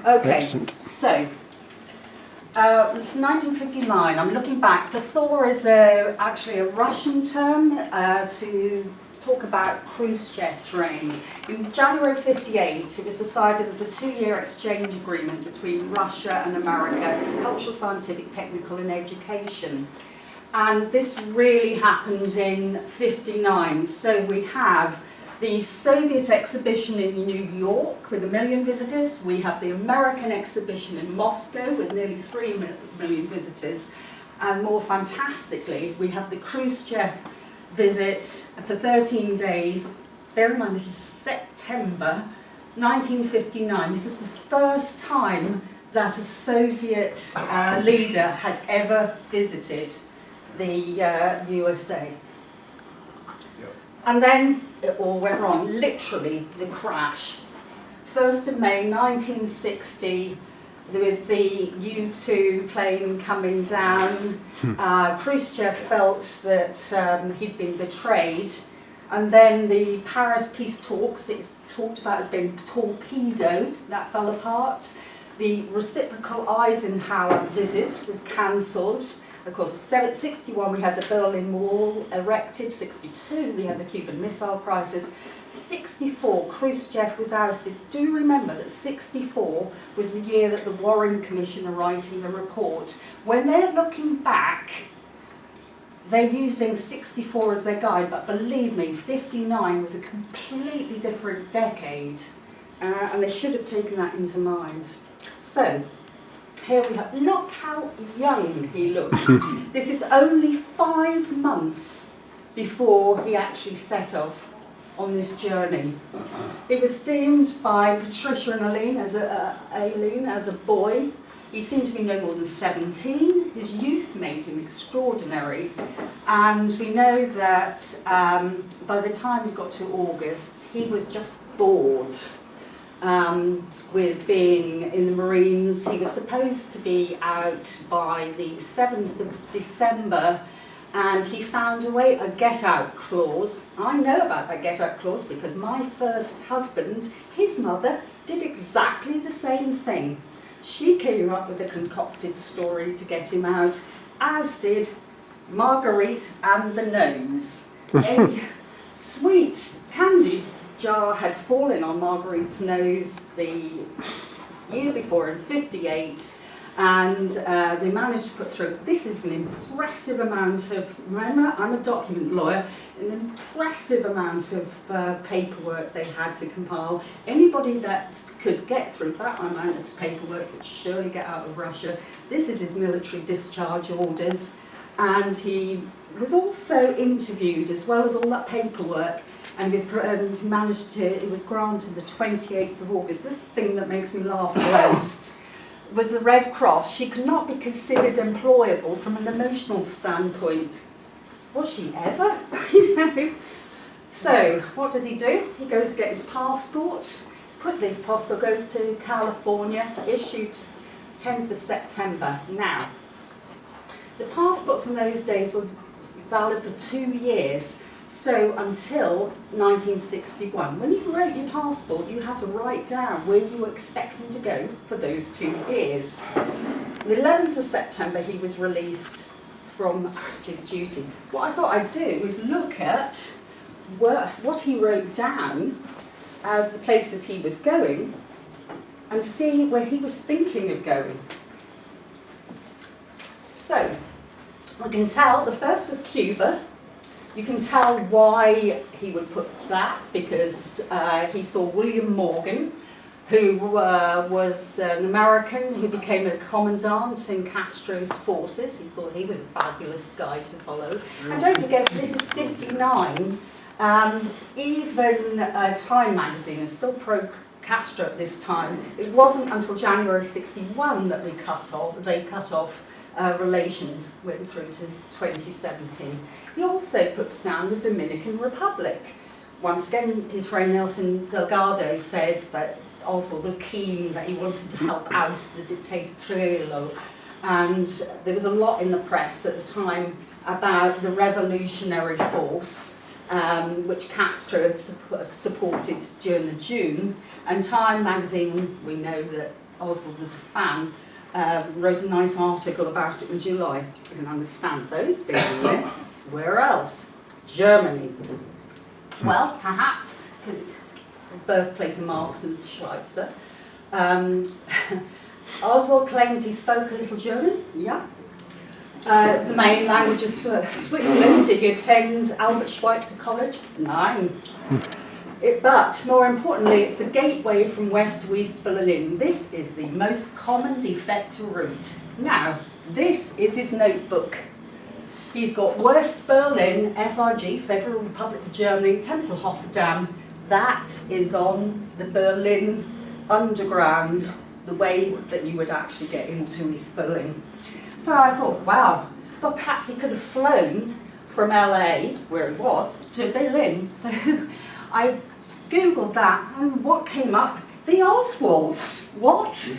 Okay, Excellent. so, it's 1959, I'm looking back. The thaw is actually a Russian term to talk about Khrushchev's reign. In January 58, it was decided as a 2-year exchange agreement between Russia and America, cultural, scientific, technical and education. And this really happened in 59. So we have the Soviet exhibition in New York with 1 million visitors. We have the American exhibition in Moscow with nearly 3 million visitors. And more fantastically, we have the Khrushchev visit for 13 days. Bear in mind, this is September 1959. This is the first time that a Soviet leader had ever visited the USA. And then it all went wrong, literally the crash. 1st of May 1960, with the U-2 plane coming down, Khrushchev felt that he'd been betrayed, and then the Paris peace talks, it's talked about as being torpedoed, that fell apart. The reciprocal Eisenhower visit was cancelled. Of course, 61 we had the Berlin Wall erected, 62 we had the Cuban Missile Crisis, 64 Khrushchev was ousted. Do remember that 64 was the year that the Warren Commission are writing the report. When they're looking back, they're using 64 as their guide, but believe me, 59 was a completely different decade, and they should have taken that into mind. So, here we have, look how young he looks. This is only 5 months before he actually set off on this journey. He was deemed by Patricia and Aileen as a boy. He seemed to be no more than 17. His youth made him extraordinary. And we know that by the time we got to August, he was just bored with being in the Marines. He was supposed to be out by the 7th of December, and he found a get-out clause. I know about that get-out clause because my first husband, his mother, did exactly the same thing. She came up with a concocted story to get him out, as did Marguerite and the Nose. A sweet candy jar had fallen on Marguerite's nose the year before in 58, and they managed to put through, this is an impressive amount of, remember, I'm a document lawyer, an impressive amount of paperwork they had to compile. Anybody that could get through that amount of paperwork would surely get out of Russia. This is his military discharge orders, and he was also interviewed as well as all that paperwork, and it was granted the 28th of August. This is the thing that makes me laugh the most. With the Red Cross, she could not be considered employable from an emotional standpoint. Was she ever? So, what does he do? He goes to get his passport. As quickly as possible, goes to California, issued 10th of September. Now, the passports in those days were valid for 2 years. So until 1961, when you wrote your passport, you had to write down where you were expecting to go for those 2 years. The 11th of September, he was released from active duty. What I thought I'd do is look at what he wrote down as the places he was going and see where he was thinking of going. So, we can tell the first was Cuba. You can tell why he would put that, because he saw William Morgan, who was an American who became a commandant in Castro's forces. He thought he was a fabulous guy to follow. And don't forget, this is 59. Even Time magazine is still pro-Castro at this time. It wasn't until January 61 that they cut off relations, went through to 2017. He also puts down the Dominican Republic. Once again, his friend Nelson Delgado says that Oswald was keen, that he wanted to help oust the dictator Trujillo, and there was a lot in the press at the time about the revolutionary force which Castro had supported during the June. And Time magazine, we know that Oswald was a fan, wrote a nice article about it in July. You can understand those being there. Where else? Germany. Well, perhaps, because it's the birthplace of Marx and Schweitzer. Oswald claimed he spoke a little German, yeah. The main language is Switzerland. Did he attend Albert Schweitzer College? No. But more importantly, it's the gateway from west to east Berlin. This is the most common defector route. Now, this is his notebook. He's got West Berlin, FRG, Federal Republic of Germany, Tempelhofer Dam. That is on the Berlin Underground, the way that you would actually get into East Berlin. So I thought, wow, but perhaps he could have flown from LA, where he was, to Berlin. So I Googled that, and what came up? The Oswalds. What?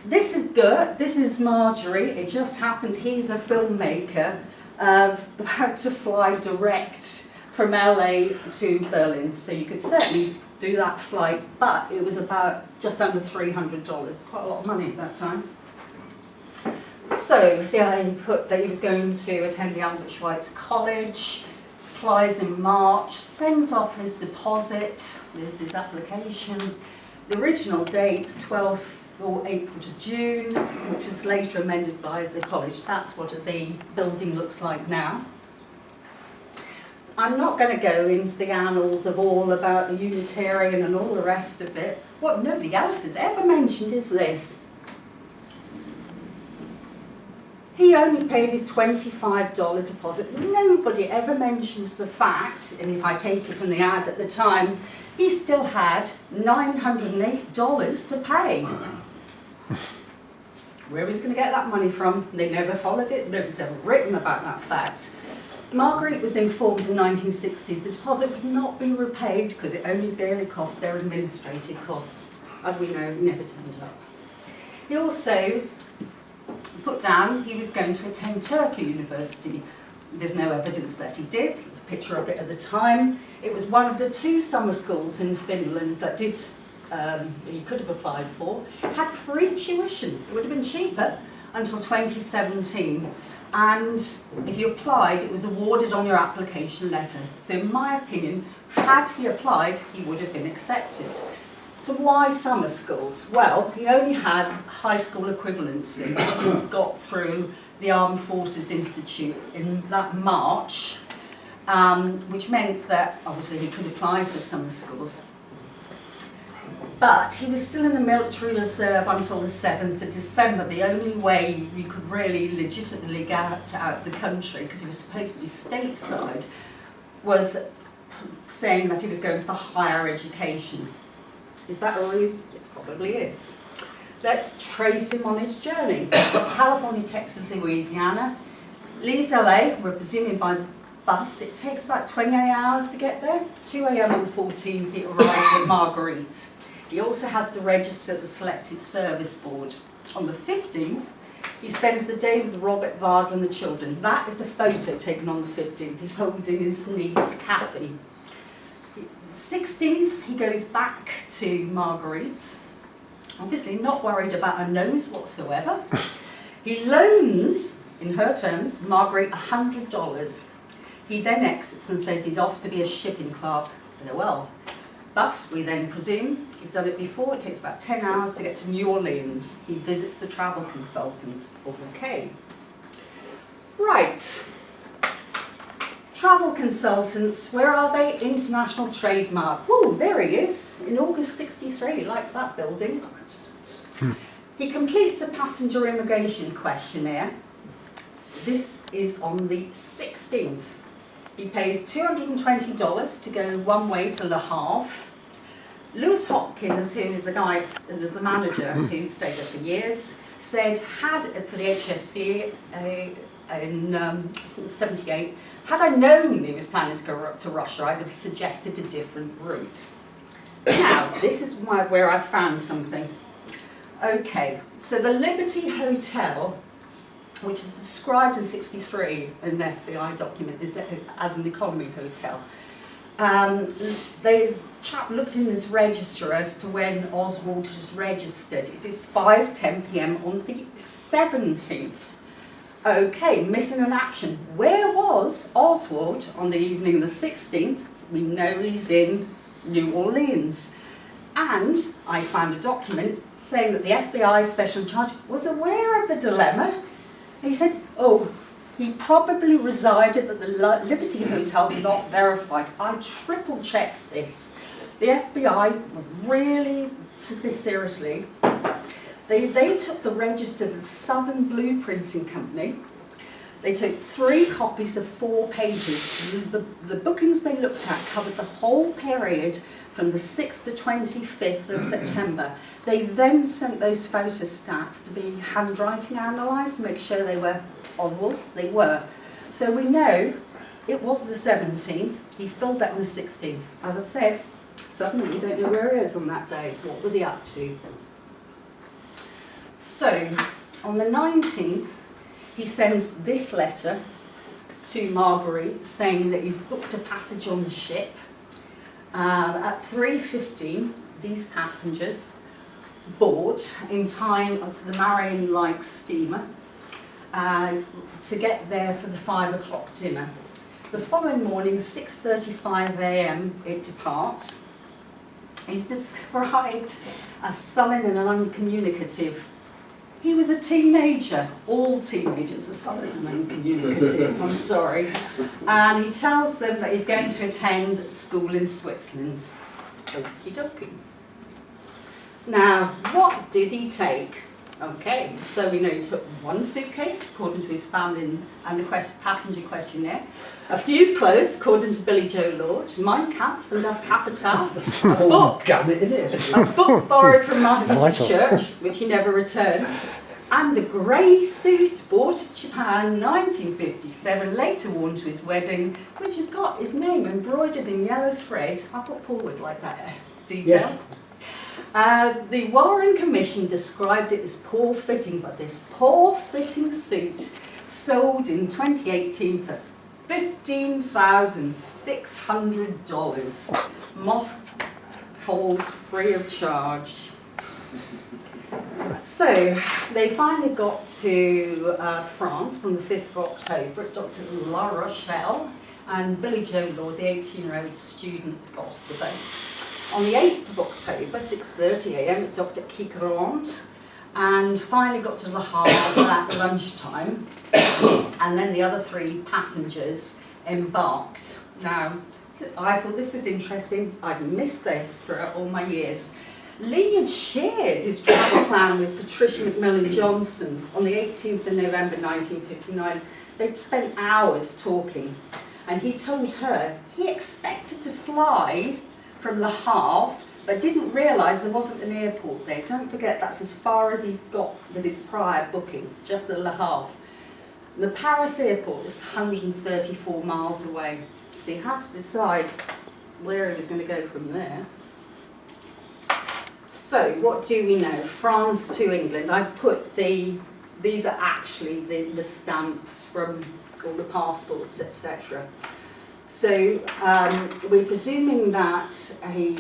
This is Gert, this is Marjorie. It just happened he's a filmmaker about to fly direct from LA to Berlin. So you could certainly do that flight, but it was about just under $300, quite a lot of money at that time. So yeah, he put that he was going to attend the Albert Schweitzer College, applies in March, sends off his deposit, there's his application. The original date, 12th or April to June, which was later amended by the college. That's what the building looks like now. I'm not going to go into the annals of all about the Unitarian and all the rest of it. What nobody else has ever mentioned is this. He only paid his $25 deposit. Nobody ever mentions the fact, and if I take it from the ad at the time, he still had $908 to pay. Where he's going to get that money from, they never followed it. Nobody's ever written about that fact. Marguerite was informed in 1960 the deposit would not be repaid because it only barely cost their administrative costs. As we know, it never turned up. He also put down he was going to attend Turku University. There's no evidence that he did. There's a picture of it at the time. It was one of the 2 summer schools in Finland that did he could have applied for. It had free tuition. It would have been cheaper until 2017. And if you applied, it was awarded on your application letter. So in my opinion, had he applied, he would have been accepted. So why summer schools? Well, he only had high school equivalency, which he got through the Armed Forces Institute in that March, which meant that obviously he could apply for summer schools. But he was still in the military reserve until the 7th of December. The only way you could really legitimately get out of the country, because he was supposed to be stateside, was saying that he was going for higher education. Is that a ruse? It probably is. Let's trace him on his journey. California, Texas, Louisiana. Leaves LA, we're presuming by bus. It takes about 28 hours to get there. 2 a.m. on the 14th, he arrives at Marguerite. He also has to register at the Selected Service Board. On the 15th, he spends the day with Robert Varda and the children. That is a photo taken on the 15th. He's holding his niece, Kathy. 16th, he goes back to Marguerite's. Obviously not worried about her nose whatsoever. He loans, in her terms, Marguerite $100. He then exits and says he's off to be a shipping clerk. Farewell. Bus, we then presume, he's done it before, it takes about 10 hours to get to New Orleans. He visits the travel consultants. Okay. Right. Travel consultants, where are they? International Trademark. Oh, there he is, in August '63, he likes that building. He completes a passenger immigration questionnaire. This is on the 16th. He pays $220 to go one way to Le Havre. Lewis Hopkins, who is the guy, was the manager who stayed there for years, said had, for the HSC in 78, had I known he was planning to go to Russia, I'd have suggested a different route. Now, this is where I found something. Okay, so the Liberty Hotel, which is described in '63 in an FBI document as an economy hotel. The chap looked in his register as to when Oswald was registered. It is 5:10 p.m. on the 17th. Okay, missing in action. Where was Oswald on the evening of the 16th? We know he's in New Orleans. And I found a document saying that the FBI special in charge was aware of the dilemma. He said, oh, he probably resided at the Liberty Hotel, not verified. I triple checked this. The FBI really took this seriously. They took the register to the Southern Blueprinting Company. They took 3 copies of 4 pages. The bookings they looked at covered the whole period from the 6th to 25th of September. They then sent those photostats to be handwriting analysed to make sure they were Oswald's. They were. So we know it was the 17th. He filled that on the 16th. As I said, suddenly we don't know where he is on that day. What was he up to? So, on the 19th, he sends this letter to Marguerite saying that he's booked a passage on the ship. At 3:15, these passengers board in time to the Marion Lake steamer to get there for the 5 o'clock dinner. The following morning, 6:35 a.m., it departs. He's described as sullen and uncommunicative. He was a teenager. All teenagers are sullen and uncommunicative, I'm sorry. And he tells them that he's going to attend school in Switzerland. Okie dokie. Now, what did he take? Okay, so we know he took 1 suitcase, according to his family and the passenger questionnaire. A few clothes, according to Billy Joe Lord. Mein Kampf and Das Kapital. A book borrowed from Martha's church, which he never returned. And a grey suit bought in Japan, 1957, later worn to his wedding, which has got his name embroidered in yellow thread. I thought Paul would like that detail. Yes. The Warren Commission described it as poor fitting, but this poor fitting suit sold in 2018 for $15,600. Mothballs free of charge. So they finally got to France on the 5th of October at Dr. La Rochelle, and Billy Joe Lord, the 18-year-old student, got off the boat. On the 8th of October, 6:30 a.m. at Dr. Quiquerand, and finally got to Le Havre at lunchtime, and then the other 3 passengers embarked. Now, I thought this was interesting. I'd missed this for all my years. Lee had shared his travel plan with Patricia McMillan Johnson on the 18th of November 1959. They'd spent hours talking, and he told her he expected to fly from Le Havre, but didn't realise there wasn't an airport there. Don't forget, that's as far as he got with his prior booking, just the Le Havre. The Paris airport is 134 miles away, so he had to decide where he was going to go from there. So, what do we know? France to England. I've put these are actually the stamps from all the passports, etc. So, we're presuming that we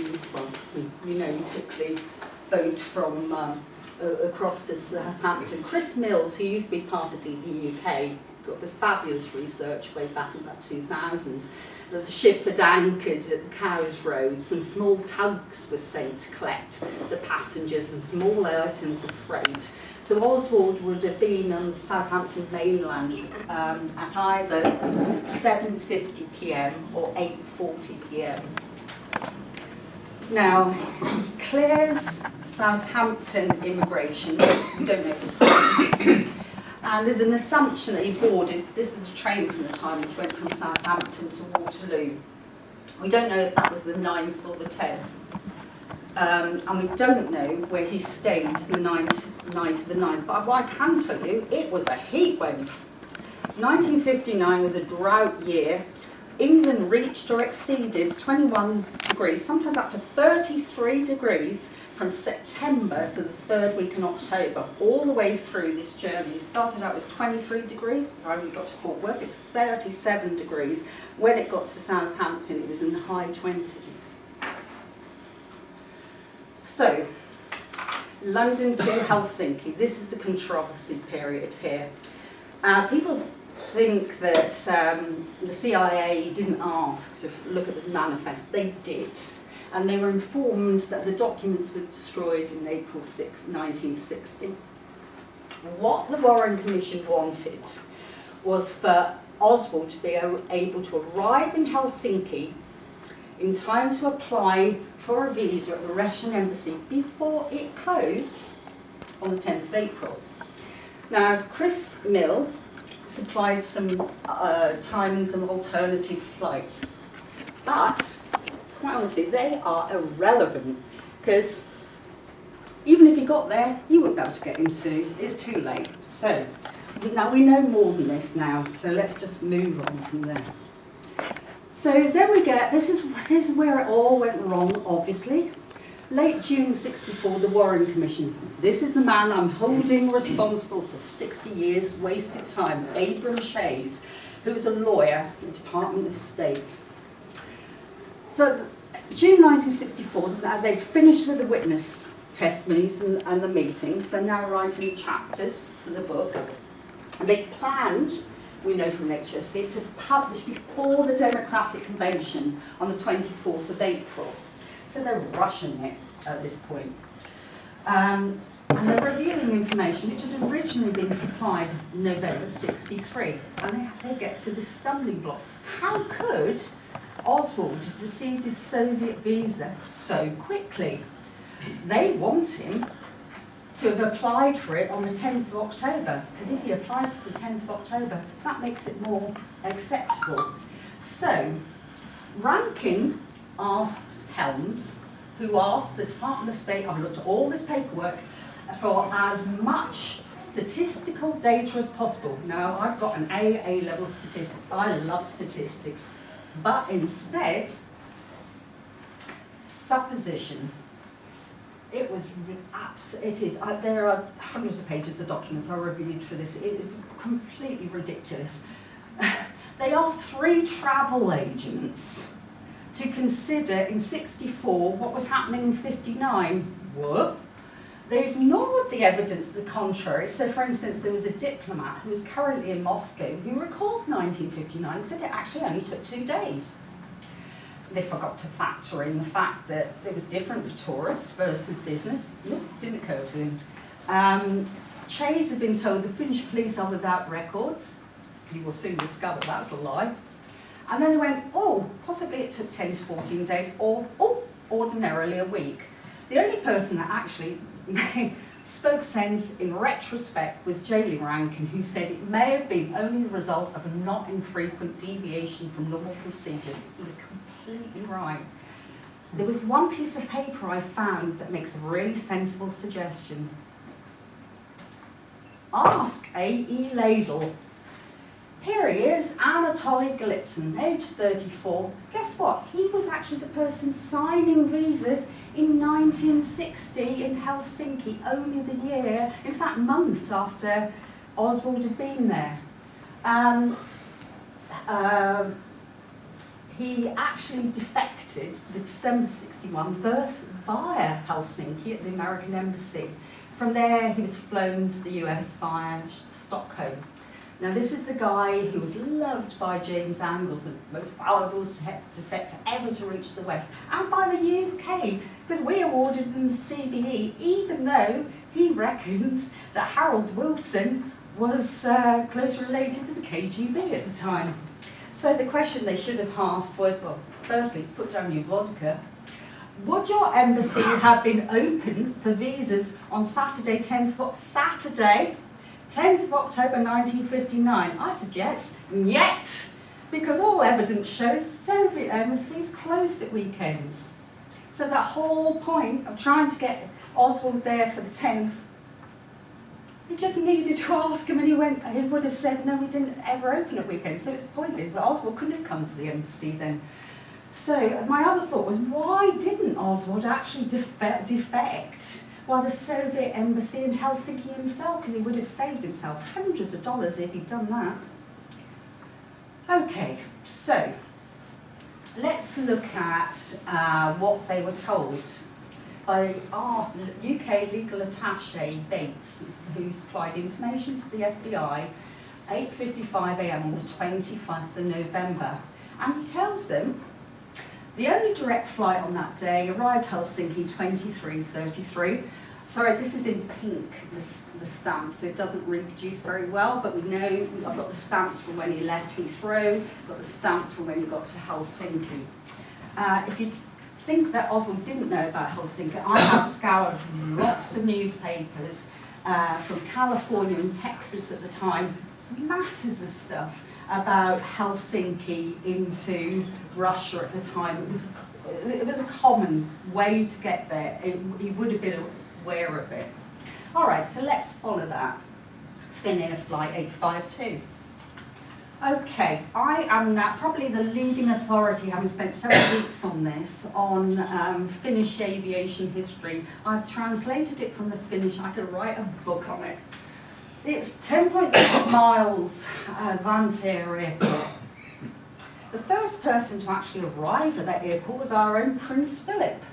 know he took the boat from across to Southampton. Chris Mills, who used to be part of DPUK, got this fabulous research way back in about 2000, that the ship had anchored at the Cowes Roads and small tugs were sent to collect the passengers and small items of freight. So Oswald would have been on the Southampton mainland at either 7:50 p.m. or 8:40 p.m. Now, Claire's Southampton immigration, we don't know the time. And there's an assumption that he boarded, this is a train from the time which went from Southampton to Waterloo. We don't know if that was the 9th or the 10th. And we don't know where he stayed the night of the 9th. But what I can tell you, it was a heat wave. 1959 was a drought year. England reached or exceeded 21 degrees, sometimes up to 33 degrees from September to the third week in October, all the way through this journey. It started out as 23 degrees, when we got to Fort Worth it was 37 degrees. When it got to Southampton it was in the high 20s. So, London to Helsinki, this is the controversy period here. People think that the CIA didn't ask to look at the manifest. They did. And they were informed that the documents were destroyed in April 6, 1960. What the Warren Commission wanted was for Oswald to be able to arrive in Helsinki in time to apply for a visa at the Russian embassy before it closed on the 10th of April. Now, Chris Mills supplied some timings and alternative flights, but quite honestly, they are irrelevant, because even if you got there, you wouldn't be able to get into, it's too late. So, now we know more than this now, so let's just move on from there. So then we get, this is where it all went wrong, obviously. Late June '64, the Warren Commission. This is the man I'm holding responsible for 60 years wasted time, Abram Shays, who was a lawyer in the Department of State. So, June 1964, they'd finished with the witness testimonies and the meetings. They're now writing the chapters for the book. And they planned, we know from HSC, to publish before the Democratic Convention on the 24th of April. So they're rushing it at this point. And they're revealing information which had originally been supplied in November '63. And they get to this stumbling block. How could Oswald received his Soviet visa so quickly? They want him to have applied for it on the 10th of October, because if he applied for the 10th of October, that makes it more acceptable. So, Rankin asked Helms, who asked the Department of State, I've looked at all this paperwork, for as much statistical data as possible. Now, I've got an A-level statistics. I love statistics. But instead, supposition. It was, there are hundreds of pages of documents I reviewed for this. It is completely ridiculous. They asked 3 travel agents to consider in '64 what was happening in '59. What? They ignored the evidence to the contrary. So, for instance, there was a diplomat who was currently in Moscow who recalled 1959 and said it actually only took 2 days. They forgot to factor in the fact that it was different for tourists versus business. Nope, didn't occur to him. Chase had been told the Finnish police are without records. You will soon discover that's a lie. And then they went, oh, possibly it took 10 to 14 days, or ordinarily a week. The only person that actually spoke sense in retrospect was J. Rankin, who said it may have been only the result of a not infrequent deviation from normal procedures. He was completely right. There was one piece of paper I found that makes a really sensible suggestion. Ask A.E. Ladle. Here he is, Anatoly Golitsyn, age 34. Guess what? He was actually the person signing visas in 1960 in Helsinki, only the year, in fact months after Oswald had been there. He actually defected the December '61 via Helsinki at the American Embassy. From there he was flown to the US via Stockholm. Now this is the guy who was loved by James Angles, the most valuable defector ever to reach the West, and by the UK, because we awarded them the CBE, even though he reckoned that Harold Wilson was closely related to the KGB at the time. So the question they should have asked was, well, firstly, put down your vodka. Would your embassy have been open for visas on Saturday, 10th of October 1959? I suggest yet, because all evidence shows Soviet embassies closed at weekends. So that whole point of trying to get Oswald there for the 10th, he just needed to ask him, and he would have said, no, we didn't ever open at weekends, so it's pointless. But Oswald couldn't have come to the embassy then. So my other thought was, why didn't Oswald actually defect while the Soviet embassy in Helsinki himself? Because he would have saved himself hundreds of dollars if he'd done that. Okay, so let's look at what they were told by our UK legal attaché Bates, who supplied information to the FBI, 8:55 a.m. on the 21st of November. And he tells them the only direct flight on that day arrived Helsinki 23:33. Sorry, this is in pink, the stamp, so it doesn't reproduce very well, but we know I've got the stamps from when he left Heathrow, got the stamps from when he got to Helsinki. If you think that Oswald didn't know about Helsinki, I have scoured lots of newspapers from California and Texas at the time, masses of stuff about Helsinki into Russia at the time. It was a common way to get there. He would have been aware of it. All right, so let's follow that. Finnair Flight 852. Okay, I am now probably the leading authority, having spent several weeks on this, on Finnish aviation history. I've translated it from the Finnish. I could write a book on it. It's 10.6 miles, Vantaa Airport. The first person to actually arrive at that airport was our own Prince Philip,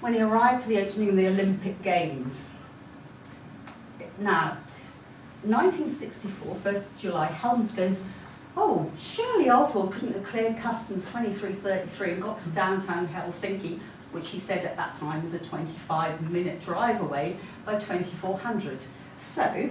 when he arrived for the opening of the Olympic Games. Now, 1964, 1st of July, Helms goes, oh, surely Oswald couldn't have cleared customs 23:33 and got to downtown Helsinki, which he said at that time was a 25-minute drive away, by 2400. So,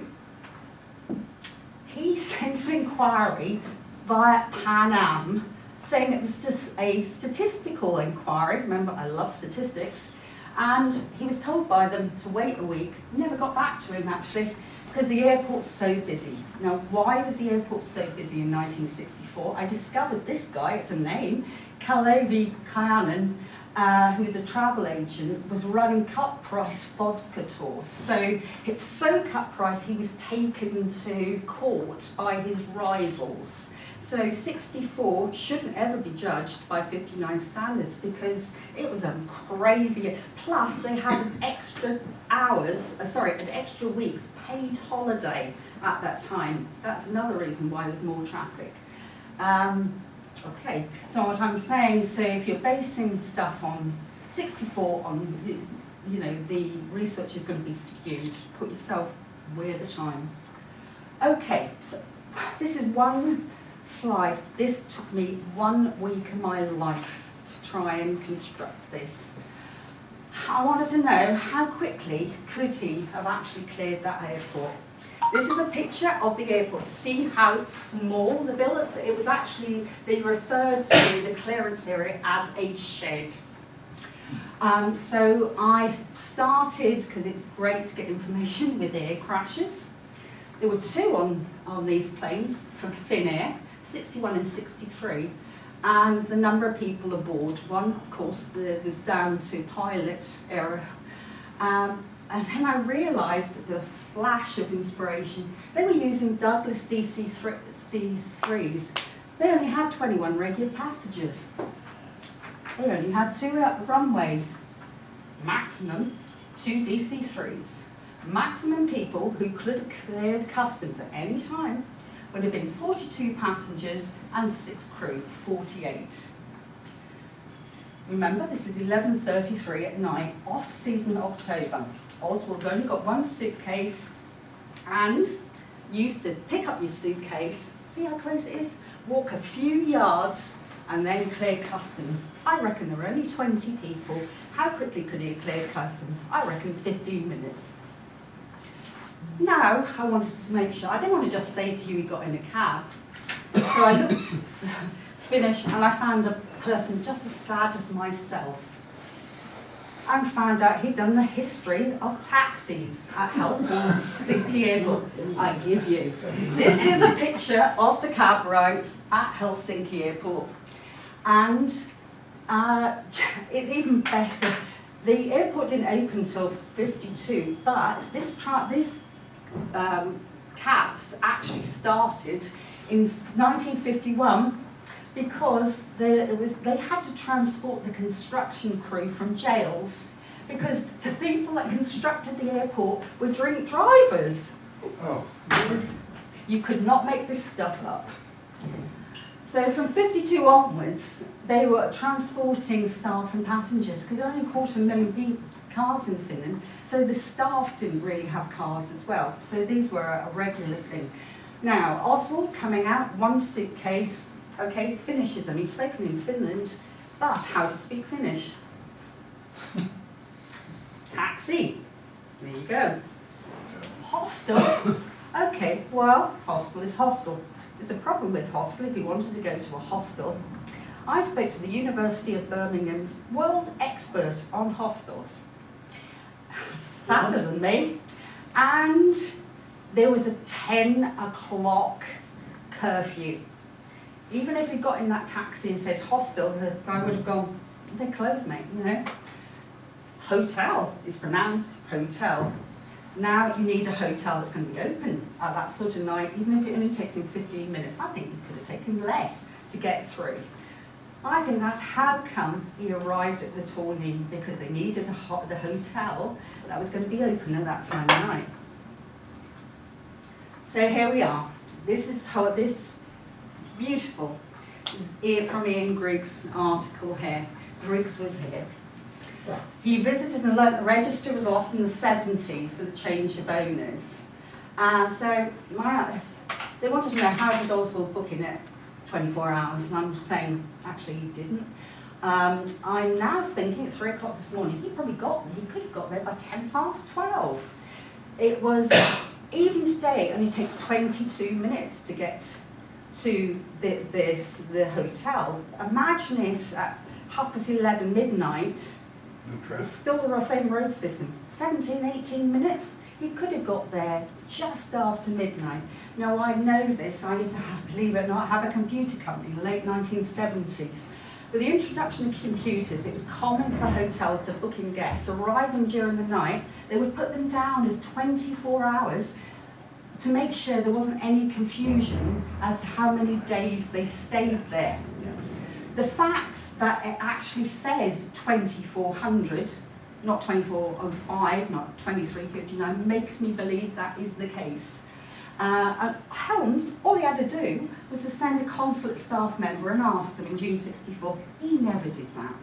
he sent an inquiry via Pan Am, saying it was just a statistical inquiry. Remember, I love statistics. And he was told by them to wait a week. Never got back to him, actually, because the airport's so busy. Now, why was the airport so busy in 1964? I discovered this guy, it's a name, Kalevi Kayanen, who's a travel agent, was running cut-price vodka tours. So it was so cut-price, he was taken to court by his rivals. So 64 shouldn't ever be judged by 59 standards because it was a crazy, plus they had an extra an extra week's paid holiday at that time. That's another reason why there's more traffic. Okay, so what I'm saying, so if you're basing stuff on 64 on, the research is going to be skewed. Put yourself where the time. Okay, so this is one slide. This took me 1 week of my life to try and construct this. I wanted to know how quickly could he have actually cleared that airport. This is a picture of the airport. See how small the building, it was actually, they referred to the clearance area as a shed. So I started, because it's great to get information with air crashes. There were two on these planes from Finnair, 61 and 63, and the number of people aboard. One, of course, was down to pilot error. And then I realised the flash of inspiration. They were using Douglas DC-3s. They only had 21 regular passengers. They only had 2 runways. Maximum 2 DC-3s. Maximum people who could have cleared customs at any time would have been 42 passengers and 6 crew, 48. Remember, this is 11:33 at night, off-season October. Oswald's only got 1 suitcase, and you used to pick up your suitcase, see how close it is, walk a few yards, and then clear customs. I reckon there were only 20 people. How quickly could he have cleared customs? I reckon 15 minutes. Now, I wanted to make sure, I didn't want to just say to you he got in a cab. So I looked, finished, and I found a person just as sad as myself, and found out he'd done the history of taxis at Helsinki Airport. I give you. This is a picture of the cab routes at Helsinki Airport. And it's even better. The airport didn't open until 52, but these cabs actually started in 1951 because they had to transport the construction crew from jails because the people that constructed the airport were drink drivers. Oh, really? You could not make this stuff up. So from 52 onwards, they were transporting staff and passengers because there are only 250,000 cars in Finland, so the staff didn't really have cars as well. So these were a regular thing. Now, Oswald coming out, one suitcase, okay, Finnish is only spoken in Finland, but how to speak Finnish? Taxi, there you go. Hostel, okay, well, hostel is hostel. There's a problem with hostel if you wanted to go to a hostel. I spoke to the University of Birmingham's world expert on hostels, sadder than me, and there was a 10 o'clock curfew. Even if we got in that taxi and said hostel, the guy would have gone, they're closed, mate, you know. Hotel is pronounced hotel. Now you need a hotel that's going to be open at that sort of night, even if it only takes him 15 minutes. I think it could have taken less to get through. I think that's how come he arrived at the Torney, because they needed the hotel that was going to be open at that time of night. So here we are. This is how this beautiful, this is from Ian Griggs' article here. Griggs was here. He visited and learnt the register was lost in the 70s with a change of owners. So they wanted to know how did Oswald book in it 24 hours, and I'm saying actually he didn't. I'm now thinking at 3 o'clock this morning, he could have got there by 12:10. It was, even today, it only takes 22 minutes to get to the hotel. Imagine it at 11:30 midnight. It's still the same road system, 17, 18 minutes. He could have got there just after midnight. Now I know this, I used to, believe it or not, have a computer company in the late 1970s. With the introduction of computers, it was common for hotels to book in guests arriving during the night. They would put them down as 24 hours to make sure there wasn't any confusion as to how many days they stayed there. The fact that it actually says 2400, not 2405, not 2359, makes me believe that is the case. And Helms, all he had to do was to send a consulate staff member and ask them in June 64. He never did that.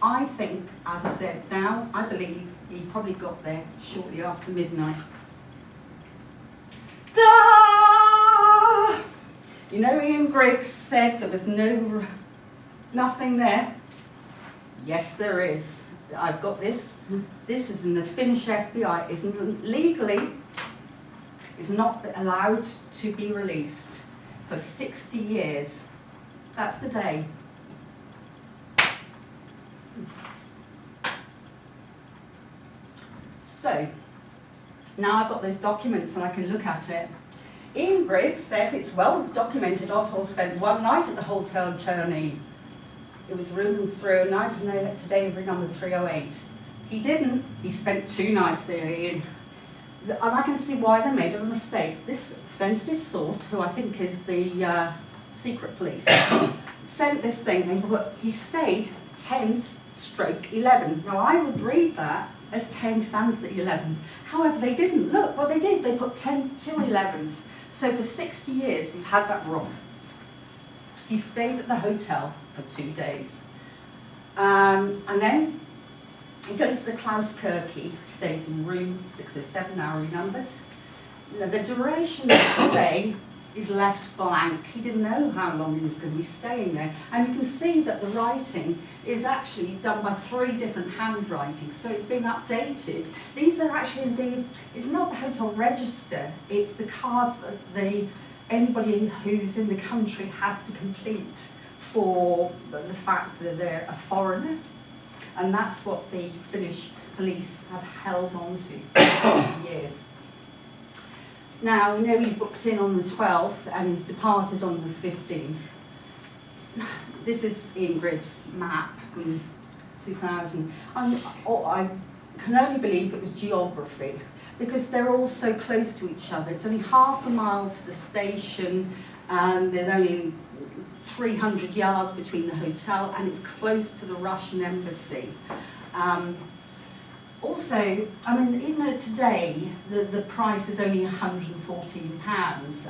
I think, as I said now, I believe he probably got there shortly after midnight. Da! You know, Ian Griggs said there was nothing there. Yes, there is. I've got this. This is in the Finnish FBI. Legally, is not allowed to be released for 60 years. That's the day. So, now I've got those documents and I can look at it. Ian Griggs said it's well documented Oswald spent one night at the Hotel Journey. It was room 309, today room number 308. He didn't, he spent 2 nights there, Ian. And I can see why they made a mistake. This sensitive source, who I think is the secret police, sent this thing, he stayed 10th/11. Now I would read that as 10th and the 11th. However, they didn't. Look what they did, they put 10th to 11th. So for 60 years we've had that wrong. He stayed at the hotel for 2 days. And then he goes to the Klaus Kirky, stays in room 607, now renumbered. Now, the duration of the stay is left blank. He didn't know how long he was going to be staying there. And you can see that the writing is actually done by 3 different handwritings, so it's being updated. These are actually it's not the hotel register, it's the cards that anybody who's in the country has to complete for the fact that they're a foreigner. And that's what the Finnish police have held on to for years. Now, we know he booked in on the 12th and he's departed on the 15th. This is Ian Griggs' map in 2000. I can only believe it was geography, because they're all so close to each other. It's only half a mile to the station and there's only 300 yards between the hotel, and it's close to the Russian embassy. Also, I mean, even though today the price is only £114 as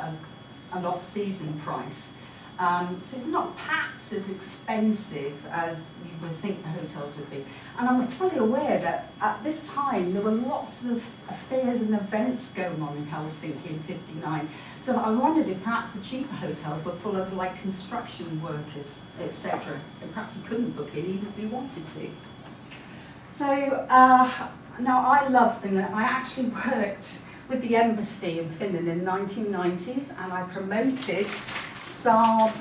an off-season price, so it's not perhaps as expensive as you would think the hotels would be. And I'm fully aware that at this time there were lots of affairs and events going on in Helsinki in '59. So I wondered if perhaps the cheaper hotels were full of like construction workers, etc. And perhaps you couldn't book in even if you wanted to. So now I love Finland. I actually worked with the embassy in Finland in the 1990s, and I promoted Saab,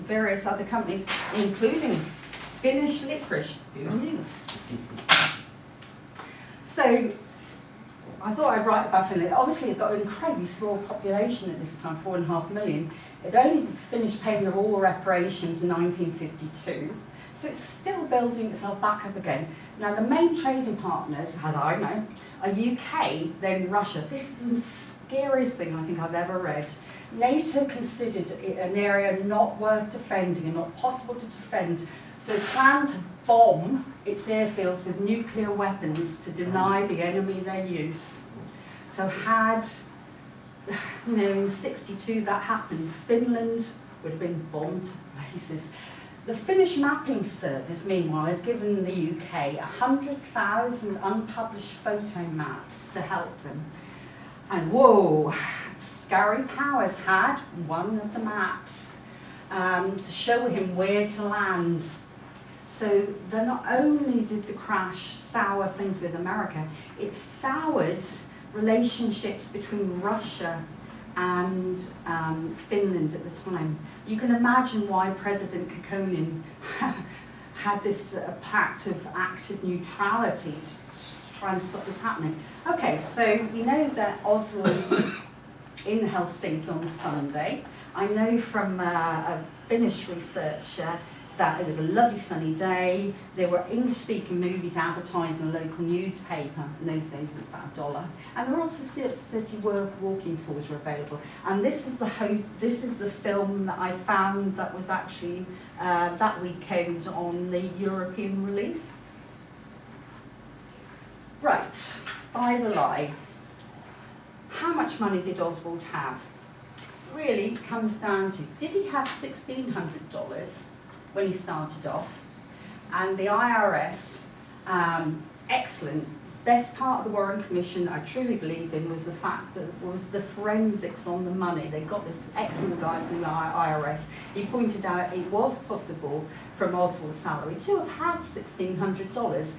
various other companies, including Finnish licorice. Who knew? So I thought I'd write about Finland. Obviously, it's got an incredibly small population at this time, 4.5 million. It only finished paying all the reparations in 1952. So it's still building itself back up again. Now, the main trading partners, as I know, are UK, then Russia. This is the scariest thing I think I've ever read. NATO considered it an area not worth defending and not possible to defend, so planned to bomb its airfields with nuclear weapons to deny the enemy their use. So had, in '62 that happened, Finland would have been bombed to places. The Finnish mapping service, meanwhile, had given the UK 100,000 unpublished photo maps to help them. And whoa, Scary Powers had one of the maps to show him where to land. So that not only did the crash sour things with America, it soured relationships between Russia and Finland at the time. You can imagine why President Kekkonen had this pact of active neutrality to try and stop this happening. Okay, so we know that Oswald in Helsinki on Sunday. I know from a Finnish researcher that it was a lovely sunny day. There were English-speaking movies advertised in the local newspaper. In those days it was about $1. And there were also city walking tours were available. And this is the film that I found that was actually that weekend on the European release. Right, Spy the Lie. How much money did Oswald have? Really comes down to, did he have $1,600 when he started off? And the IRS, excellent. Best part of the Warren Commission, I truly believe in, was the fact that it was the forensics on the money. They got this excellent guy from the IRS. He pointed out it was possible from Oswald's salary to have had $1,600.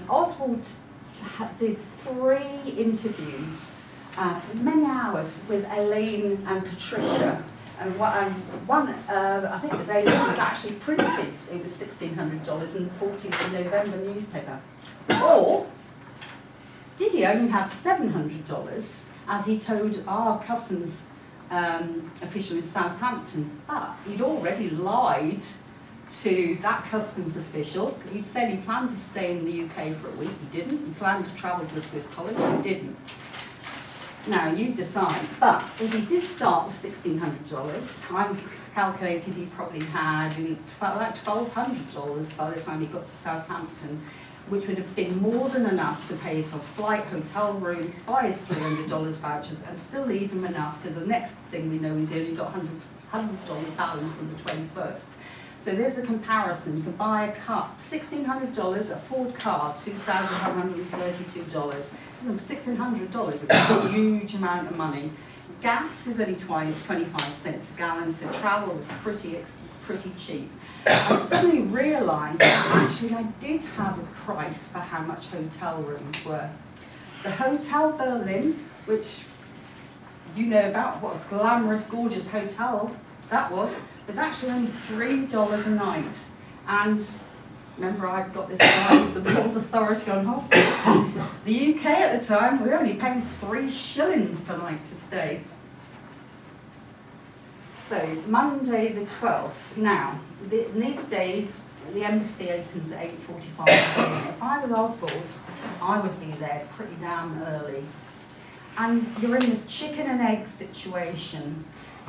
Oswald did 3 interviews for many hours with Elaine and Patricia. And one, I think it was Elaine, was actually printed. It was $1,600 in the 14th of November newspaper. Or did he only have $700, as he told our customs official in Southampton? But he'd already lied to that customs official. He said he planned to stay in the UK for a week. He didn't. He planned to travel to the Swiss college. He didn't. Now, you decide. But if he did start with $1,600, I'm calculated he probably had about $1,200 by the time he got to Southampton, which would have been more than enough to pay for flight, hotel rooms, buy his $300 vouchers, and still leave him enough, because the next thing we know is he only got $100 balance on the 21st. So there's the comparison. You can buy a car, $1,600, a Ford car, $2,132. $1,600 is a huge amount of money. Gas is only 25 cents a gallon, so travel was pretty cheap. I suddenly realised that actually I did have a price for how much hotel rooms were. The Hotel Berlin, which you know about, what a glamorous, gorgeous hotel that was actually only $3 a night. And remember, I've got this guy with the World Authority on Hostels. The UK at the time, we were only paying 3 shillings per night to stay. So, Monday the 12th. Now, in these days, the embassy opens at 8:45 a.m. If I was Oswald, I would be there pretty damn early. And you're in this chicken and egg situation.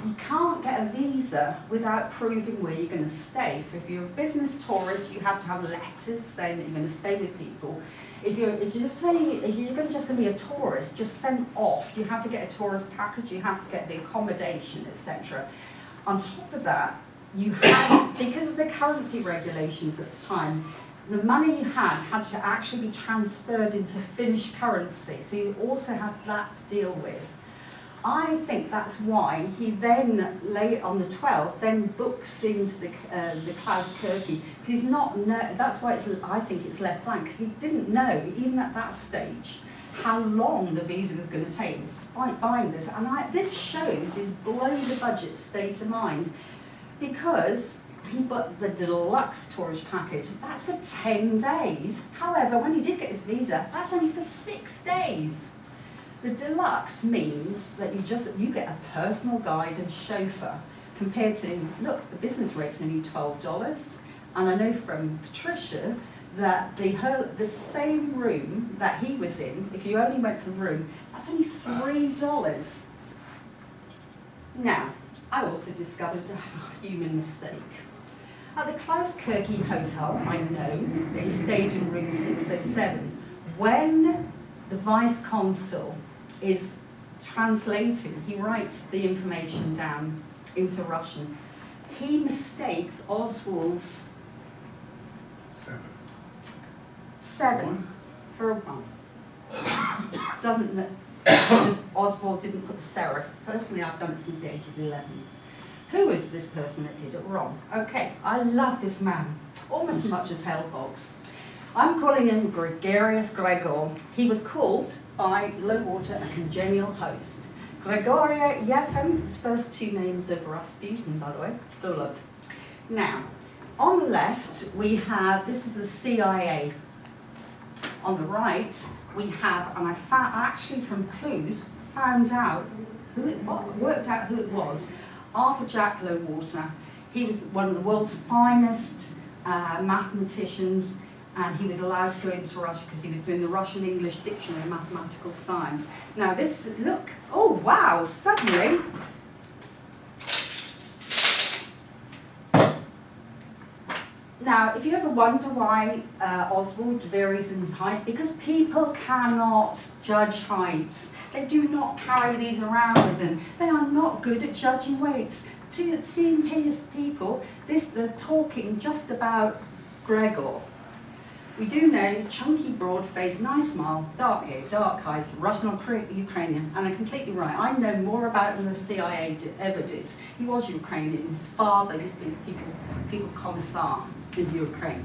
You can't get a visa without proving where you're going to stay. So if you're a business tourist, you have to have letters saying that you're going to stay with people. If you're just saying if you're just going to be a tourist, just sent off, you have to get a tourist package, you have to get the accommodation, etc. On top of that, you had, because of the currency regulations at the time, the money you had to actually be transferred into Finnish currency. So you also had that to deal with. I think that's why he then, late on the 12th, then books into the Klaus Kirke. He's not, that's why I think it's left blank, because he didn't know, even at that stage, how long the visa was going to take, despite buying this. And this shows his below the budget state of mind, because he bought the deluxe tourist package. That's for 10 days. However, when he did get his visa, that's only for 6 days. The deluxe means that you get a personal guide and chauffeur, compared to, look, the business rate's only $12. And I know from Patricia that the same room that he was in, if you only went for the room, that's only $3. Now, I also discovered a human mistake. At the Klaus Kirke Hotel, I know that he stayed in room 607. When the vice consul is translating, he writes the information down into Russian. He mistakes Oswald's 7 for a 1. Doesn't know, because Oswald didn't put the serif. Personally, I've done it since the age of 11. Who is this person that did it wrong? Okay, I love this man, almost as much as Hellbox. I'm calling him Gregorius Gregor. He was called by Low Water a congenial host. Gregoria Yefim, his first 2 names of Rasputin, by the way, Golub. Now, on the left, we have, this is the CIA. On the right, we have, and I found, actually from clues, found out who it was, worked out who it was, Arthur Jack Lowater. He was one of the world's finest mathematicians, and he was allowed to go into Russia because he was doing the Russian-English Dictionary of Mathematical Science. Now this, look, oh wow, suddenly, now if you ever wonder why Oswald varies in height, because people cannot judge heights. They do not carry these around with them. They are not good at judging weights. To seeing people, they're talking just about Gregor. We do know he's chunky, broad face, nice smile, dark hair, dark eyes, Russian or Ukrainian, and I'm completely right. I know more about him than the CIA ever did. He was Ukrainian. His father used to be People's Commissar in Ukraine.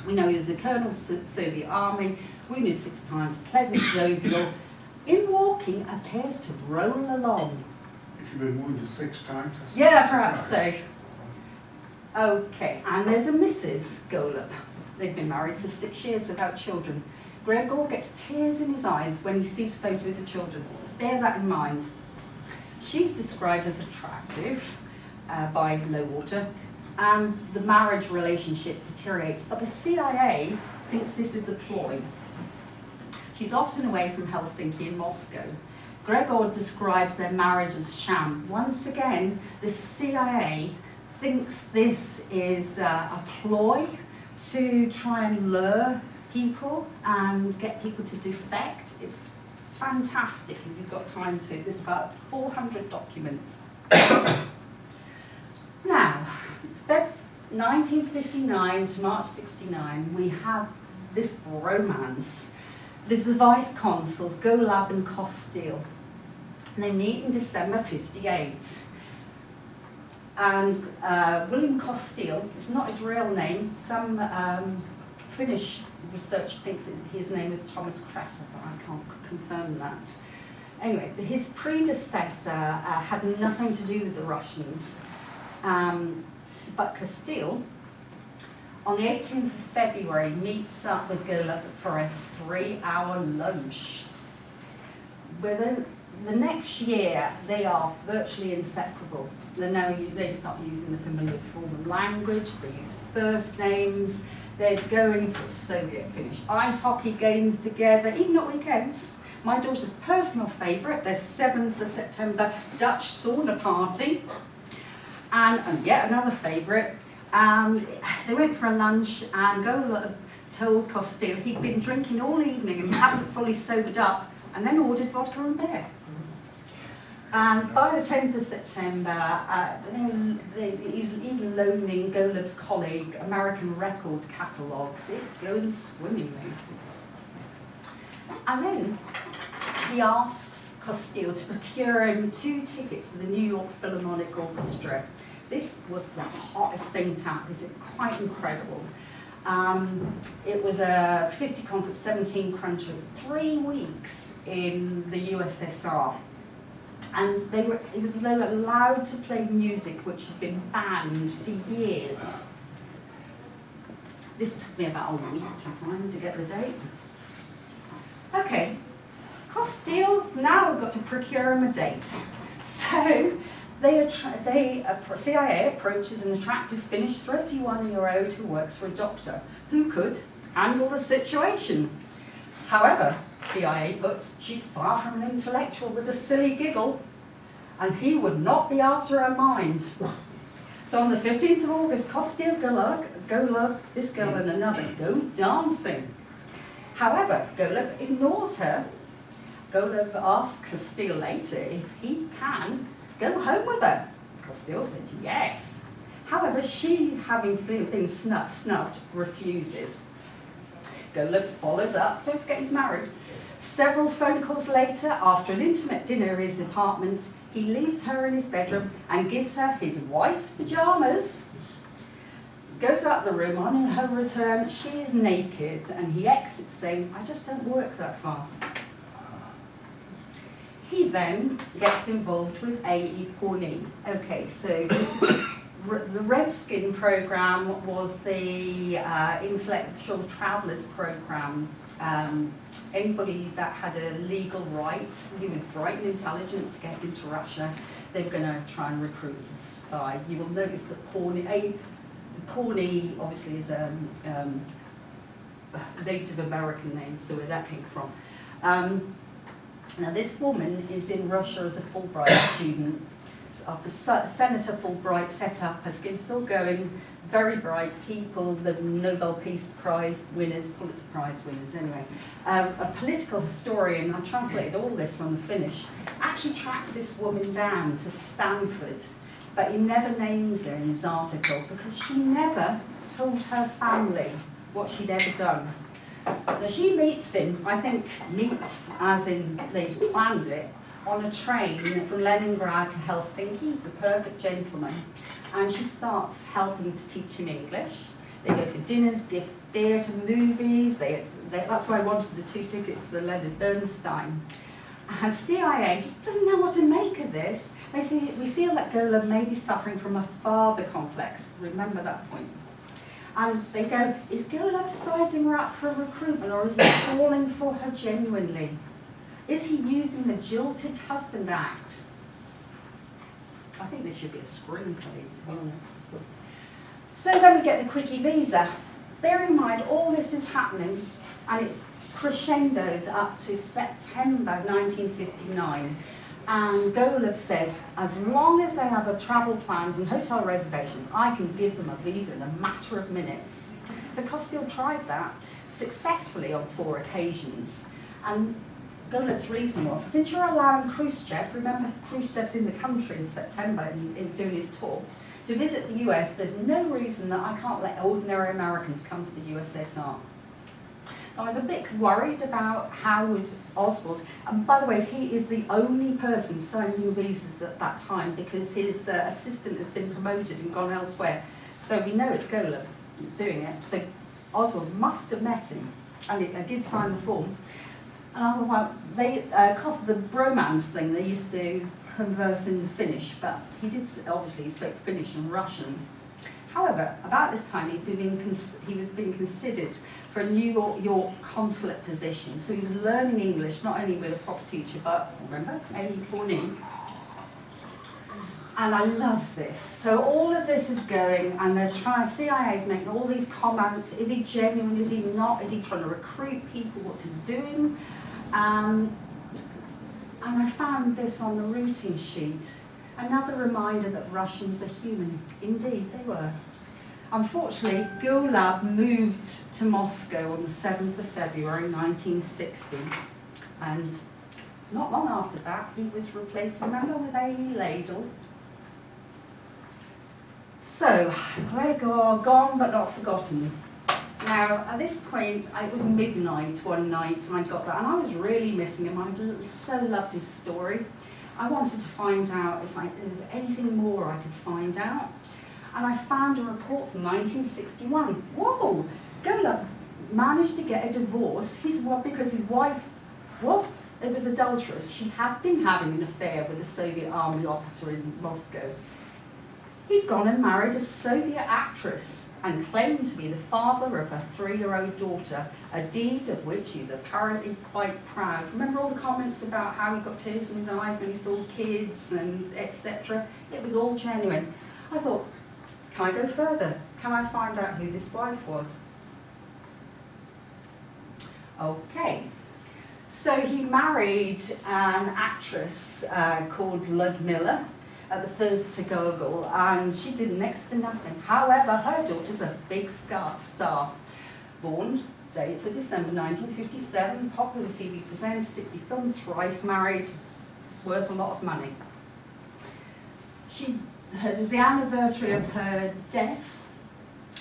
We know he was a colonel of the Soviet army, wounded 6 times, pleasant, jovial. In walking, appears to roll along. If you've been wounded 6 times? Yeah, perhaps so. Okay, and there's a Mrs. Golub. They've been married for 6 years without children. Gregor gets tears in his eyes when he sees photos of children. Bear that in mind. She's described as attractive by Low Water, and the marriage relationship deteriorates. But the CIA thinks this is a ploy. She's often away from Helsinki and Moscow. Gregor describes their marriage as sham. Once again, the CIA thinks this is a ploy to try and lure people and get people to defect. It's fantastic if you've got time to. There's about 400 documents. Now, Feb 1959 to March 69, we have this romance. There's the vice consuls, Golub and Costile. They meet in December 58. And William Costile, it's not his real name, some Finnish research thinks his name was Thomas Kresser, but I can't confirm that. Anyway, his predecessor had nothing to do with the Russians, but Costile, on the 18th of February, meets up with Golub for a 3-hour lunch. The next year, they are virtually inseparable. They start using the familiar form of language, they use first names, they're going to Soviet Finnish ice hockey games together, even at weekends. My daughter's personal favourite, their 7th of September Dutch sauna party. And yet another favourite, they went for a lunch and Golub told Costille he'd been drinking all evening and hadn't fully sobered up, and then ordered vodka and beer. And by the 10th of September, he's even loaning Golub's colleague American record catalogues. It's going swimmingly. And then he asks Costille to procure him 2 tickets for the New York Philharmonic Orchestra. This was the hottest thing to happen. This is quite incredible. It was a 50 concert, 17 cruncher, 3 weeks in the USSR. And they were allowed to play music which had been banned for years. This took me about a week to find to get the date. Okay, Costille now got to procure him a date. So CIA approaches an attractive Finnish 31-year-old who works for a doctor who could handle the situation. However, CIA puts, she's far from an intellectual with a silly giggle, and he would not be after her mind. So on the 15th of August, Costille, Golub, this girl and another go dancing. However, Golub ignores her. Golub asks Costille later if he can go home with her. Costille said yes. However, she, having been snubbed, refuses. Golub follows up, don't forget he's married. Several phone calls later, after an intimate dinner in his apartment, he leaves her in his bedroom and gives her his wife's pyjamas. Goes out the room, on her return, she is naked, and he exits saying, I just don't work that fast. He then gets involved with A.E. Pawnee. Okay, so this is the Redskin program was the intellectual travellers program. Anybody that had a legal right, who was bright and intelligent to get into Russia, they were going to try and recruit as a spy. You will notice that Pawnee obviously is a Native American name, so where that came from. Now this woman is in Russia as a Fulbright student. After Senator Fulbright set up, has been still going, very bright people, the Nobel Peace Prize winners, Pulitzer Prize winners anyway. A political historian, I translated all this from the Finnish, actually tracked this woman down to Stanford, but he never names her in his article because she never told her family what she'd ever done. Now she meets him, I think meets as in they planned it, on a train from Leningrad to Helsinki. He's the perfect gentleman. And she starts helping to teach him English. They go for dinners, gift theatre, movies. That's why I wanted the 2 tickets for Leonard Bernstein. And CIA just doesn't know what to make of this. They say, we feel that Golub may be suffering from a father complex. Remember that point. And they go, is Golub sizing her up for recruitment, or is he falling for her genuinely? Is he using the jilted husband act? I think this should be a screenplay, to be honest. So then we get the quickie visa. Bear in mind, all this is happening, and it's crescendos up to September 1959. And Golub says, as long as they have a travel plans and hotel reservations, I can give them a visa in a matter of minutes. So Costille tried that successfully on 4 occasions. And Golub's reason was, since you're allowing Khrushchev, remember Khrushchev's in the country in September in doing his tour, to visit the US, there's no reason that I can't let ordinary Americans come to the USSR. So I was a bit worried about Howard Oswald. And by the way, he is the only person signing visas at that time because his assistant has been promoted and gone elsewhere. So we know it's Golub doing it. So Oswald must have met him, and I did sign the form. And I thought, well, the bromance thing, they used to converse in Finnish, but he spoke Finnish and Russian. However, about this time he was being considered for a New York consulate position. So he was learning English, not only with a proper teacher, but, remember, A.E. Pawnee. And I love this. So all of this is going, and they're trying, CIA is making all these comments. Is he genuine? Is he not? Is he trying to recruit people? What's he doing? And I found this on the routing sheet. Another reminder that Russians are human. Indeed, they were. Unfortunately, Gulab moved to Moscow on the 7th of February 1960. And not long after that, he was replaced, remember, with A.E. Ladle. So, Gregor, gone but not forgotten. Now, at this point, it was midnight one night, and I got that, and I was really missing him. I so loved his story. I wanted to find out if there was anything more I could find out. And I found a report from 1961. Whoa! Golub managed to get a divorce because his wife was adulterous. She had been having an affair with a Soviet army officer in Moscow. He'd gone and married a Soviet actress and claimed to be the father of her 3-year-old daughter, a deed of which he's apparently quite proud. Remember all the comments about how he got tears in his eyes when he saw kids and etc.? It was all genuine. I thought, can I go further? Can I find out who this wife was? Okay. So he married an actress called Ludmilla at the Theatre Gogol, and she did next to nothing. However, her daughter's a big star. Born dates of December 1957, popular TV presenter, 60 films, thrice married, worth a lot of money. It was the anniversary of her death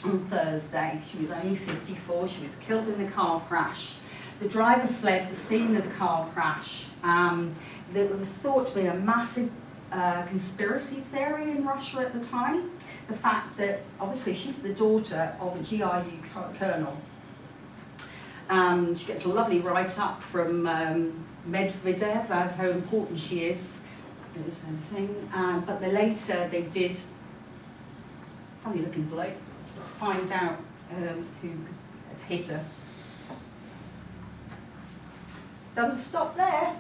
on Thursday. She was only 54. She was killed in a car crash. The driver fled the scene of the car crash. There was thought to be a massive conspiracy theory in Russia at the time. The fact that, obviously, she's the daughter of a GRU colonel. She gets a lovely write-up from Medvedev as how important she is. It was her thing. But later they did, funny-looking bloke, find out who had hit her. Doesn't stop there.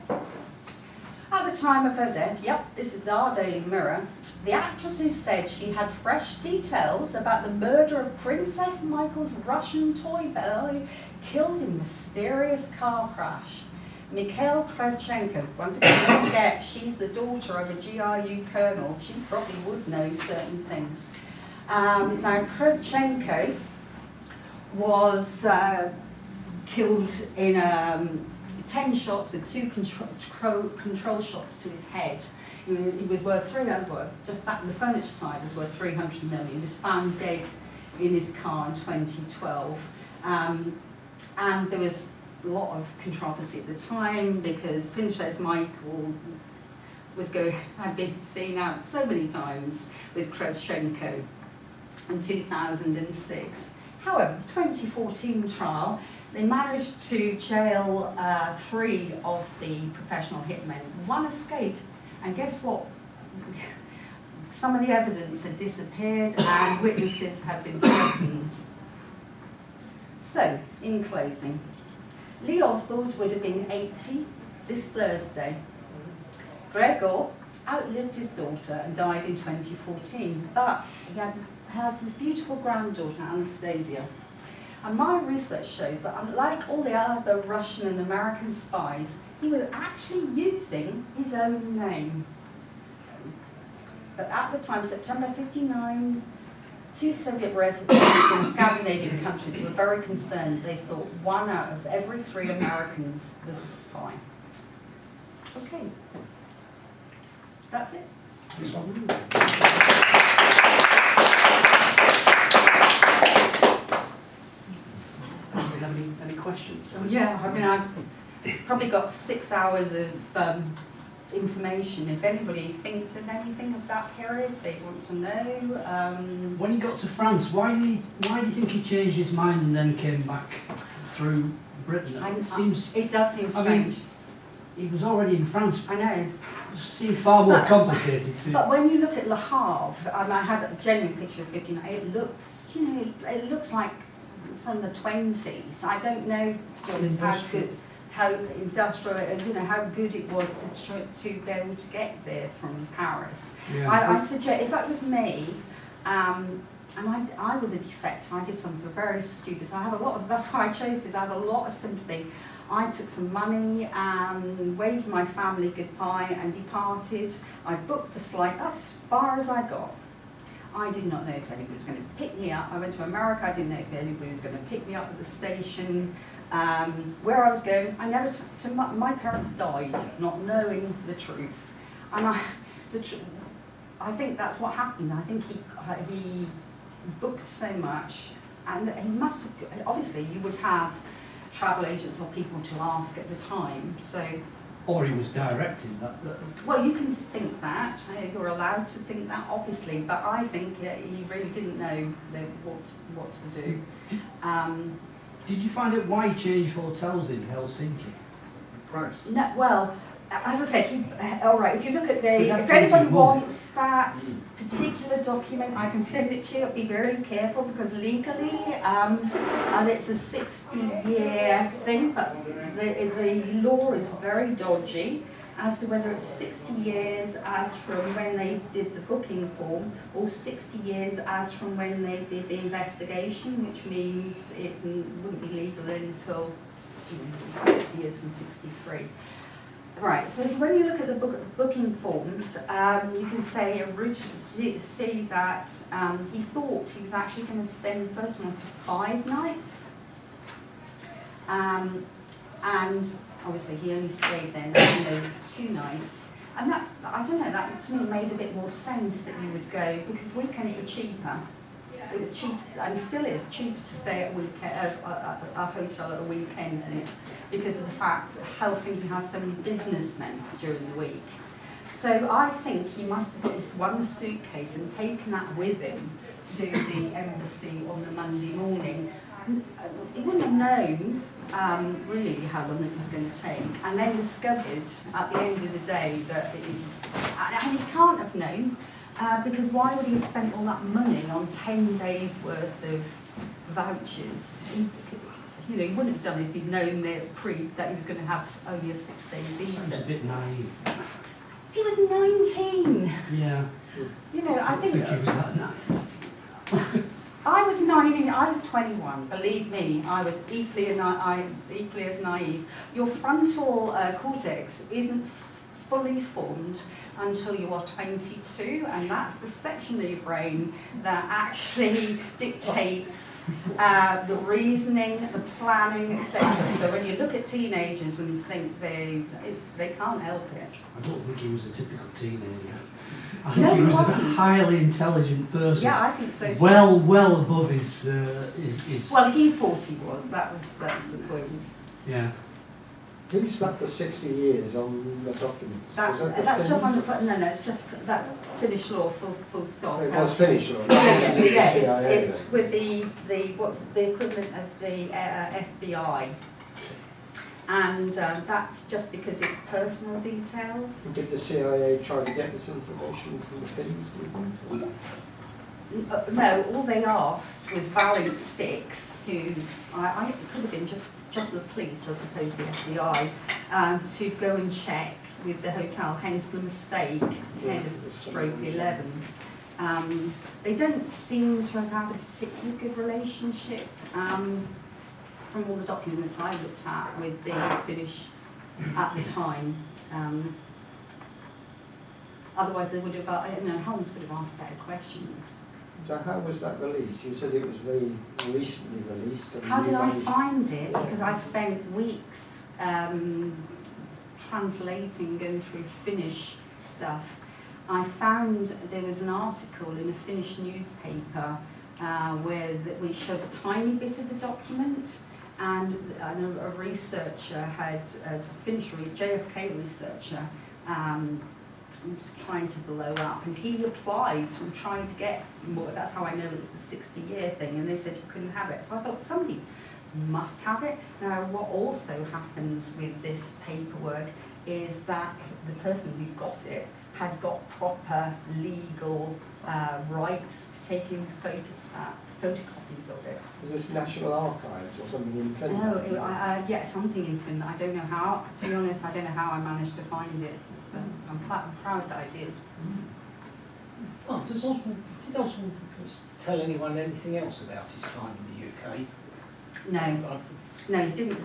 At the time of her death, yep, this is our Daily Mirror, the actress who said she had fresh details about the murder of Princess Michael's Russian toy boy killed in mysterious car crash. Mikhail Kravchenko, once again, don't forget, she's the daughter of a GRU colonel. She probably would know certain things. Now, Kravchenko was killed in 10 shots with 2 control shots to his head. He was worth 300, well, just that, the furniture side was worth 300 million. He was found dead in his car in 2012. And there was a lot of controversy at the time because Princess Michael had been seen out so many times with Kravchenko in 2006. However, the 2014 trial, they managed to jail 3 of the professional hitmen. 1 escaped, and guess what? Some of the evidence had disappeared and witnesses had been threatened. So, in closing, Lee Oswald would have been 80 this Thursday. Gregor outlived his daughter and died in 2014, but he has this beautiful granddaughter, Anastasia. And my research shows that unlike all the other Russian and American spies, he was actually using his own name. But at the time, September 1959, 2 Soviet residents in Scandinavian countries were very concerned. They thought 1 out of every 3 Americans was a spy. Okay. That's it. Do you have any questions? Yeah, I mean, I've probably got 6 hours of information. If anybody thinks of anything of that period, they want to know. When he got to France, why do you think he changed his mind and then came back through Britain? It does seem strange. He was already in France. I know. It seemed far more complicated too. But when you look at Le Havre, I had a genuine picture of 59. It looks, it looks like from the 20s. I don't know, to be honest, how industrial, how good it was to be able to get there from Paris. Yeah. I suggest, if that was me, and I was a defector, I did something very stupid, so I have a lot of, that's why I chose this, I have a lot of sympathy. I took some money and waved my family goodbye and departed. I booked the flight, that's as far as I got. I did not know if anybody was going to pick me up. I went to America, I didn't know if anybody was going to pick me up at the station. Where I was going, I never my parents died not knowing the truth. And I think that's what happened. I think he booked so much, and he must have, obviously you would have travel agents or people to ask at the time, so. Or he was directing that. Well, you can think that, you're allowed to think that obviously, but I think that he really didn't know what to do. Did you find out why he changed hotels in Helsinki? The price. No, well, as I said, all right, if you look at But if anybody wants that particular document, I can send it to you. Be very careful because legally, and it's a 60-year thing, but the law is very dodgy as to whether it's 60 years as from when they did the booking form or 60 years as from when they did the investigation, which means it wouldn't be legal until 60 years from 63. Right, so when you look at the booking forms, you can see that he thought he was actually going to spend the first one for 5 nights. And obviously he only stayed there, now you know it's 2 nights. And that, I don't know, that to me made a bit more sense that you would go, because weekends were cheaper. It was cheap, and still is, cheaper to stay at a hotel at a weekend because of the fact that Helsinki has so many businessmen during the week. So I think he must have got this one suitcase and taken that with him to the embassy on the Monday morning. He wouldn't have known really how long it was going to take, and then discovered at the end of the day that and he can't have known, because why would he have spent all that money on 10 days worth of vouchers? He wouldn't have done it if he'd known that he was going to have only a 6-day visa. Sounds a bit naive. He was 19. Yeah. I think he was that naive. I was 19, I was 21, believe me, I was equally as naive. Your frontal cortex isn't fully formed until you are 22, and that's the section of your brain that actually dictates the reasoning, the planning, etc. So when you look at teenagers and think they can't help it. I don't think he was a typical teenager. I No, think he was wasn't. a highly intelligent person. Yeah, I think so too. Well above his. Well, he thought he was. That's the point. Yeah. Who slapped the 60 years on the documents? That's Finns? just on the no. It's just that's Finnish law. Full stop. It was Finnish law. Yeah. It's with the what's the equivalent of the FBI, and that's just because it's personal details. Did the CIA try to get this information from the Finns, do you think? No, all they asked was Valent 6, who's it could have been just the police as opposed to the FBI, to go and check with the hotel, hence the mistake, 10/11. They don't seem to have had a particularly good relationship from all the documents I looked at with the Finnish at the time. Otherwise they would have, Holmes would have asked better questions. So how was that released? You said it was very recently released. How did I find it? Because I spent weeks translating, going through Finnish stuff. I found there was an article in a Finnish newspaper where we showed a tiny bit of the document, and a researcher had, a Finnish JFK researcher, was trying to blow up, and he applied to trying to get more. That's how I know it's the 60-year thing, and they said you couldn't have it. So I thought somebody must have it. Now, what also happens with this paperwork is that the person who got it had got proper legal rights to take in photocopies of it. Was this National Archives or something in Finland? No, yeah, something in Finland. I don't know how. To be honest, I don't know how I managed to find it. I'm proud that I did. Oh, did Oswald tell anyone anything else about his time in the UK? No. No, he didn't.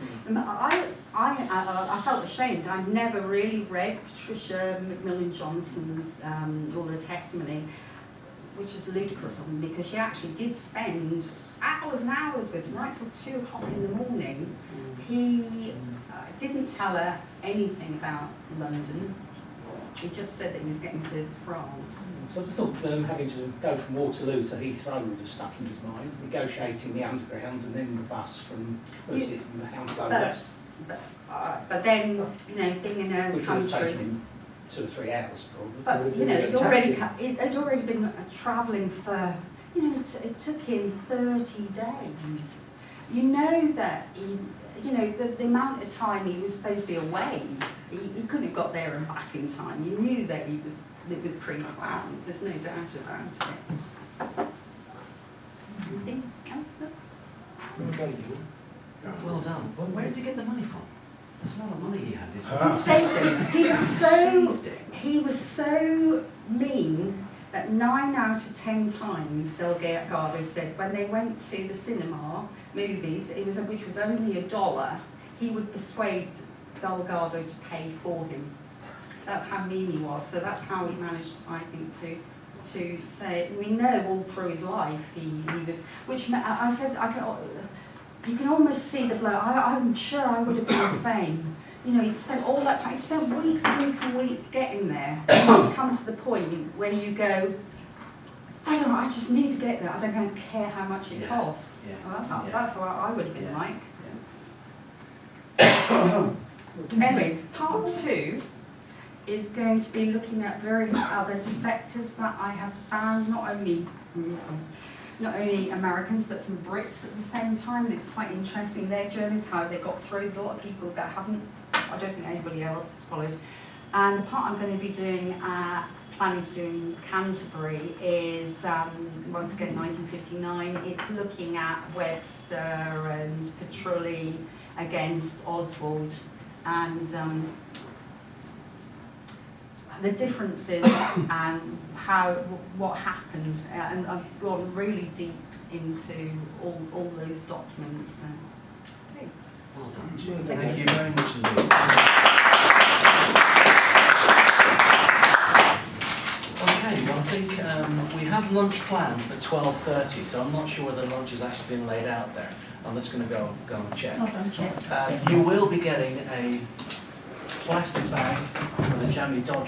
I felt ashamed. I'd never really read Patricia Macmillan Johnson's all her testimony, which was ludicrous of me because she actually did spend hours and hours with him, right till 2 o'clock in the morning. He didn't tell her anything about London. He just said that he was getting to France. So I just thought having to go from Waterloo to Heathrow would have stuck in his mind, negotiating the underground and then the bus from, from the Hounslow West. But then, you know, being in a Which would have country... taken him 2 or 3 hours probably. But, you know, he'd already been travelling for, you know, it took him 30 days. You know that he, you know, the amount of time he was supposed to be away, he couldn't have got there and back in time. You knew that it was pre-planned. There's no doubt about it. Anything else? Yeah. Well done. Well, where did you get the money from? There's a lot of money he had. He was so mean that 9 out of 10 times Delgado said when they went to the cinema movies, which was only $1, he would persuade Delgado to pay for him. That's how mean he was. So that's how he managed, I think, to say it. We know all through his life he was, which I said you can almost see the blow. I'm sure I would have been the same. You know, he spent all that time, he spent weeks and weeks and weeks getting there. It must come to the point where you go, I don't know, I just need to get there. I don't care how much it costs. Yeah. Well, that's how I would have been like. Yeah. Anyway, part 2 is going to be looking at various other defectors that I have found, not only Americans, but some Brits at the same time, and it's quite interesting, their journeys, how they got through. There's a lot of people that haven't, I don't think anybody else has followed. And the part I'm going to be doing, planning to do in Canterbury is, once again, 1959. It's looking at Webster and Petrulli against Oswald, and the differences and what happened, and I've gone really deep into all those documents. Okay. Well done. Thank you very much indeed. Okay, well I think we have lunch planned for 12:30, so I'm not sure whether lunch has actually been laid out there. I'm just going to go and check. You will be getting a plastic bag with a jammy Dodger